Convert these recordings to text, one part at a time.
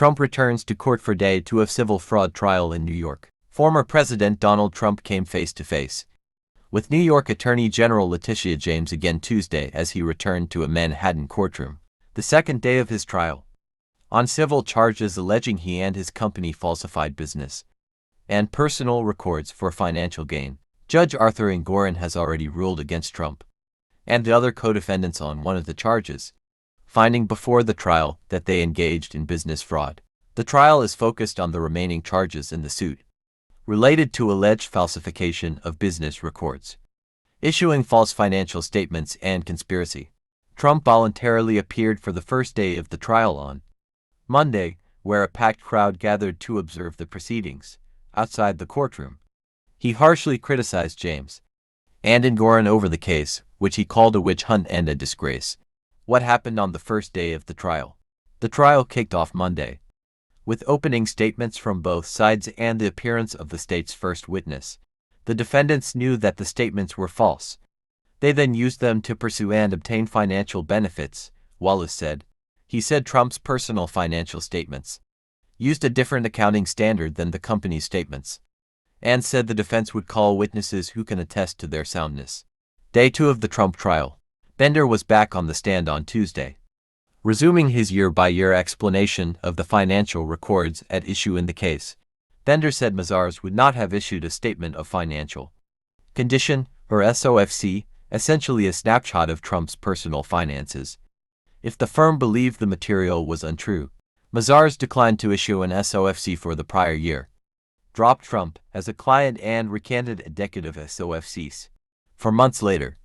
Trump returns to court for day 2 of civil fraud trial in New York. Former President Donald Trump came face-to-face with New York Attorney General Letitia James again Tuesday as he returned to a Manhattan courtroom, the second day of his trial, on civil charges alleging he and his company falsified business and personal records for financial gain. Judge Arthur Engoron has already ruled against Trump and the other co-defendants on one of the charges, finding before the trial that they engaged in business fraud. The trial is focused on the remaining charges in the suit, related to alleged falsification of business records, issuing false financial statements, and conspiracy. Trump voluntarily appeared for the first day of the trial on Monday, where a packed crowd gathered to observe the proceedings outside the courtroom. He harshly criticized James and Engoron over the case, which he called a witch hunt and a disgrace. What happened on the first day of the trial? The trial kicked off Monday with opening statements from both sides and the appearance of the state's first witness. The defendants knew that the statements were false. They then used them to pursue and obtain financial benefits, Wallace said. He said Trump's personal financial statements used a different accounting standard than the company's statements, and said the defense would call witnesses who can attest to their soundness. Day 2 of the Trump trial. Bender was back on the stand on Tuesday, resuming his year-by-year explanation of the financial records at issue in the case. Bender said Mazars would not have issued a statement of financial condition, or SOFC, essentially a snapshot of Trump's personal finances, if the firm believed the material was untrue. Mazars declined to issue an SOFC for the prior year, dropped Trump as a client, and recanted a decade of SOFCs. For months later,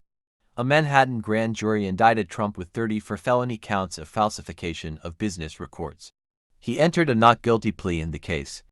a Manhattan grand jury indicted Trump with 30 for felony counts of falsification of business records. He entered a not guilty plea in the case,